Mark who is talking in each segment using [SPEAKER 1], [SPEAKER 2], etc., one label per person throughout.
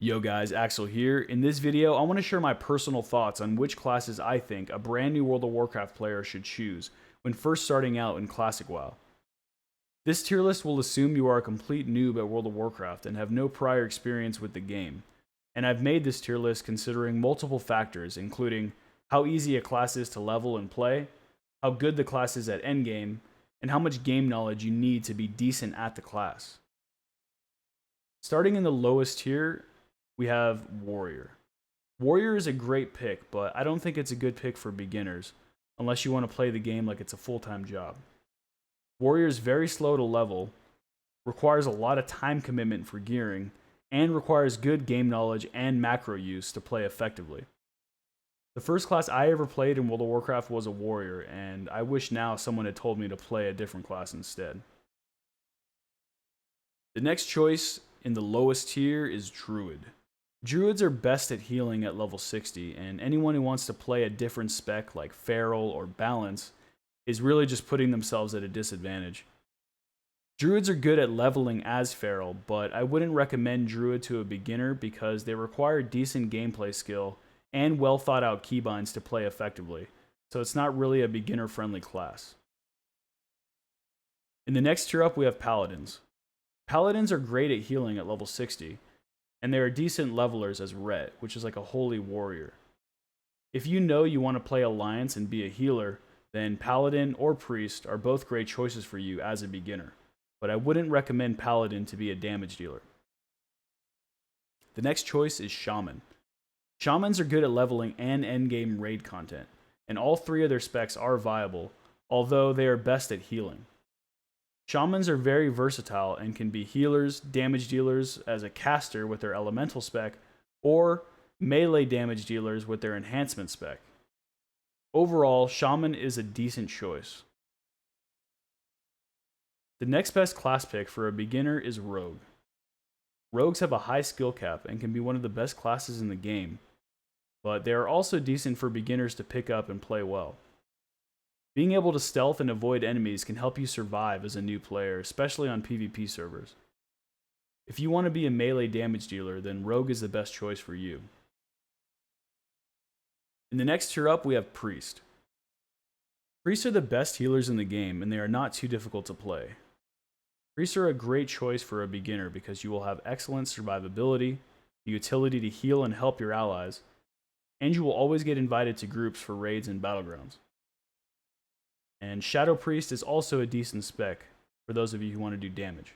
[SPEAKER 1] Yo guys, Axel here. In this video, I want to share my personal thoughts on which classes I think a brand new World of Warcraft player should choose when first starting out in Classic WoW. This tier list will assume you are a complete noob at World of Warcraft and have no prior experience with the game. And I've made this tier list considering multiple factors, including how easy a class is to level and play, how good the class is at endgame, and how much game knowledge you need to be decent at the class. Starting in the lowest tier, we have Warrior. Warrior is a great pick, but I don't think it's a good pick for beginners, unless you want to play the game like it's a full-time job. Warrior is very slow to level, requires a lot of time commitment for gearing, and requires good game knowledge and macro use to play effectively. The first class I ever played in World of Warcraft was a Warrior, and I wish now someone had told me to play a different class instead. The next choice in the lowest tier is Druid. Druids are best at healing at level 60, and anyone who wants to play a different spec like Feral or Balance is really just putting themselves at a disadvantage. Druids are good at leveling as Feral, but I wouldn't recommend Druid to a beginner because they require decent gameplay skill and well thought out keybinds to play effectively, so it's not really a beginner friendly class. In the next tier up we have Paladins. Paladins are great at healing at level 60, and they are decent levelers as Ret, which is like a holy warrior. If you know you want to play Alliance and be a healer, then Paladin or Priest are both great choices for you as a beginner, but I wouldn't recommend Paladin to be a damage dealer. The next choice is Shaman. Shamans are good at leveling and endgame raid content, and all three of their specs are viable, although they are best at healing. Shamans are very versatile and can be healers, damage dealers as a caster with their elemental spec, or melee damage dealers with their enhancement spec. Overall, Shaman is a decent choice. The next best class pick for a beginner is Rogue. Rogues have a high skill cap and can be one of the best classes in the game, but they are also decent for beginners to pick up and play well. Being able to stealth and avoid enemies can help you survive as a new player, especially on PvP servers. If you want to be a melee damage dealer, then Rogue is the best choice for you. In the next tier up, we have Priest. Priests are the best healers in the game, and they are not too difficult to play. Priests are a great choice for a beginner because you will have excellent survivability, the utility to heal and help your allies, and you will always get invited to groups for raids and battlegrounds. And Shadow Priest is also a decent spec for those of you who want to do damage.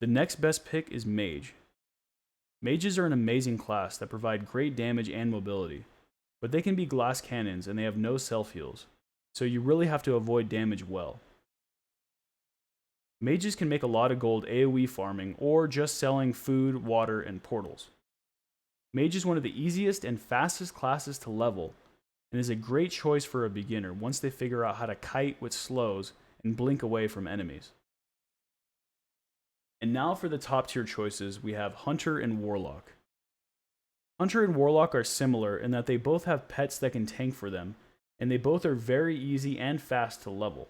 [SPEAKER 1] The next best pick is Mage. Mages are an amazing class that provide great damage and mobility, but they can be glass cannons and they have no self-heals, so you really have to avoid damage well. Mages can make a lot of gold AoE farming or just selling food, water, and portals. Mage is one of the easiest and fastest classes to level, and is a great choice for a beginner once they figure out how to kite with slows and blink away from enemies. And now for the top tier choices, we have Hunter and Warlock. Hunter and Warlock are similar in that they both have pets that can tank for them, and they both are very easy and fast to level.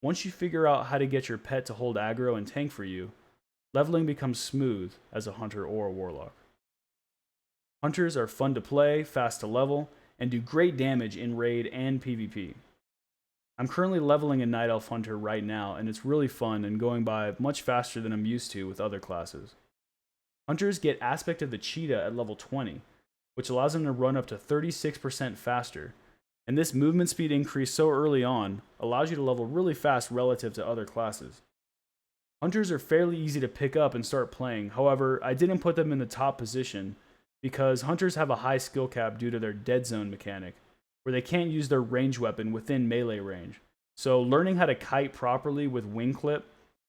[SPEAKER 1] Once you figure out how to get your pet to hold aggro and tank for you, leveling becomes smooth as a Hunter or a Warlock. Hunters are fun to play, fast to level, and do great damage in raid and PvP. I'm currently leveling a Night Elf Hunter right now, and it's really fun and going by much faster than I'm used to with other classes. Hunters get Aspect of the Cheetah at level 20, which allows them to run up to 36% faster, and this movement speed increase so early on allows you to level really fast relative to other classes. Hunters are fairly easy to pick up and start playing, however, I didn't put them in the top position because Hunters have a high skill cap due to their dead zone mechanic, where they can't use their range weapon within melee range. So learning how to kite properly with wing clip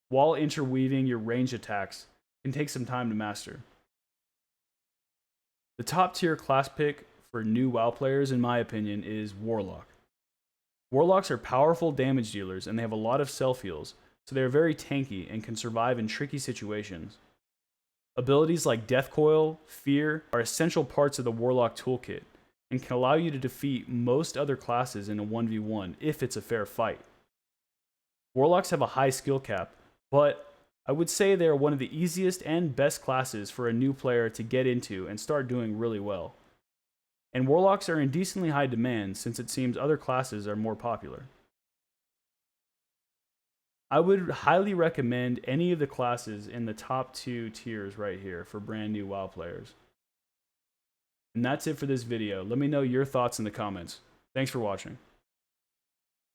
[SPEAKER 1] while interweaving your range attacks can take some time to master. The top tier class pick for new WoW players, in my opinion, is Warlock. Warlocks are powerful damage dealers and they have a lot of self heals, so they are very tanky and can survive in tricky situations. Abilities like Death Coil, Fear are essential parts of the Warlock toolkit and can allow you to defeat most other classes in a 1v1 if it's a fair fight. Warlocks have a high skill cap, but I would say they are one of the easiest and best classes for a new player to get into and start doing really well. And Warlocks are in decently high demand since it seems other classes are more popular. I would highly recommend any of the classes in the top 2 tiers right here for brand new WoW players. And that's it for this video. Let me know your thoughts in the comments. Thanks for watching.